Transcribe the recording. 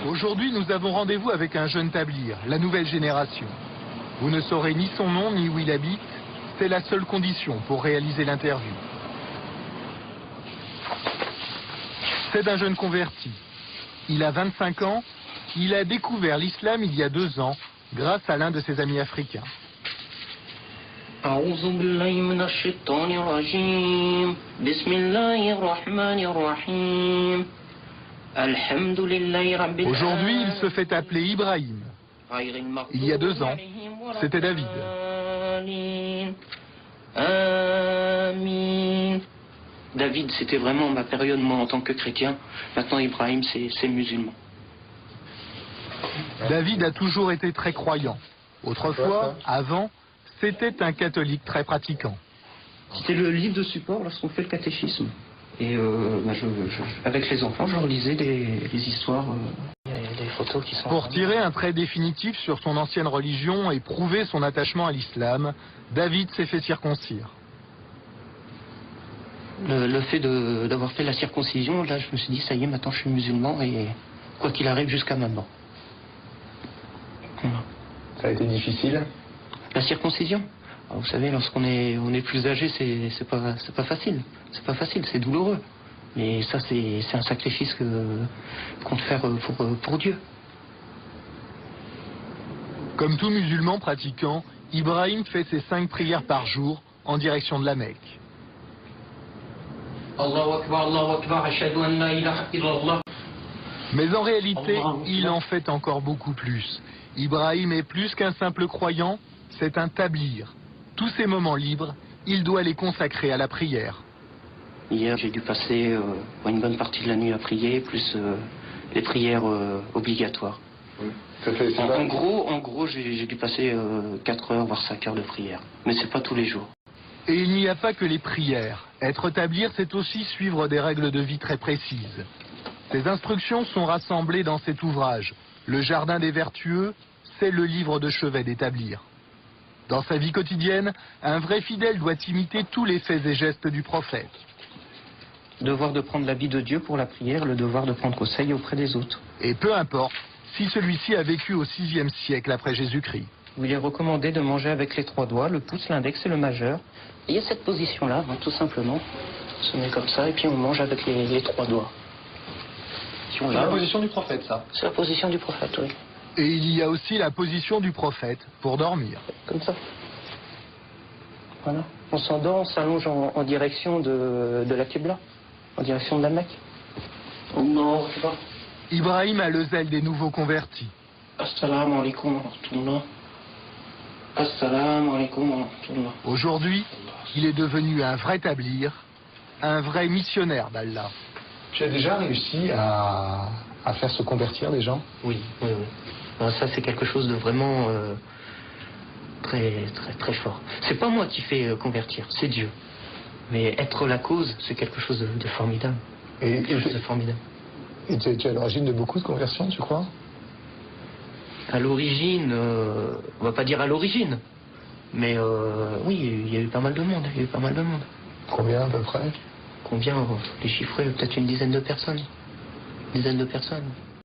Aujourd'hui, nous avons rendez-vous avec un jeune tablir, la nouvelle génération. Vous ne saurez ni son nom ni où il habite. C'est la seule condition pour réaliser l'interview. C'est d'un jeune converti. Il a 25 ans. Il a découvert l'islam il y a 2 ans grâce à l'un de ses amis africains. Aujourd'hui, il se fait appeler Ibrahim. Il y a 2 ans, c'était David. David, c'était vraiment ma période, moi, en tant que chrétien. Maintenant, Ibrahim, c'est musulman. David a toujours été très croyant. Autrefois, avant, c'était un catholique très pratiquant. C'était le livre de support lorsqu'on fait le catéchisme. Et avec les enfants, je relisais les histoires, les photos qui sont... Pour tirer un trait définitif sur son ancienne religion et prouver son attachement à l'islam, David s'est fait circoncire. Le fait d'avoir fait la circoncision, là, je me suis dit, ça y est, maintenant je suis musulman et quoi qu'il arrive jusqu'à maintenant. Voilà. Ça a été difficile? La circoncision? Alors, vous savez, lorsqu'on est plus âgé, c'est pas facile. C'est pas facile, c'est douloureux. Mais ça, c'est un sacrifice qu'on doit faire pour Dieu. Comme tout musulman pratiquant, Ibrahim fait ses 5 prières par jour en direction de la Mecque. Allahu Akbar, Allahu Akbar, ashhadu an la ilaha illallah. Mais en réalité, il en fait encore beaucoup plus. Ibrahim est plus qu'un simple croyant, c'est un tablir. Tous ses moments libres, il doit les consacrer à la prière. Hier, j'ai dû passer une bonne partie de la nuit à prier, plus les prières obligatoires. Oui. En gros, j'ai dû passer 4 heures, voire 5 heures de prière. Mais c'est pas tous les jours. Et il n'y a pas que les prières. Être tablir, c'est aussi suivre des règles de vie très précises. Ces instructions sont rassemblées dans cet ouvrage. Le Jardin des Vertueux, c'est le livre de chevet des tablirs. Dans sa vie quotidienne, un vrai fidèle doit imiter tous les faits et gestes du prophète. Le devoir de prendre l'habit de Dieu pour la prière, le devoir de prendre conseil auprès des autres. Et peu importe si celui-ci a vécu au VIe siècle après Jésus-Christ. Il est recommandé de manger avec les 3 doigts, le pouce, l'index et le majeur. Et il y a cette position-là, tout simplement. On se met comme ça et puis on mange avec les 3 doigts. C'est la position du prophète, ça? C'est la position du prophète, oui. Et il y a aussi la position du prophète pour dormir. Comme ça. Voilà. On s'endort, on s'allonge en direction de la Qibla, en direction de la Mecque. Allah Akbar. Ibrahim a le zèle des nouveaux convertis. Assalamu alaikum wa rahmatullah. Assalamu alaikum wa rahmatullah. Aujourd'hui, il est devenu un vrai tablir, un vrai missionnaire d'Allah. Tu as déjà réussi à faire se convertir les gens? Oui. Alors ça, c'est quelque chose de vraiment très fort. C'est pas moi qui fais convertir, c'est Dieu. Mais être la cause, c'est quelque chose de formidable. Et tu es à l'origine de beaucoup de conversions, tu crois? À l'origine, on va pas dire à l'origine, mais oui, il y a eu pas mal de monde. Combien à peu près? Combien? Les chiffrer, peut-être une dizaine de personnes.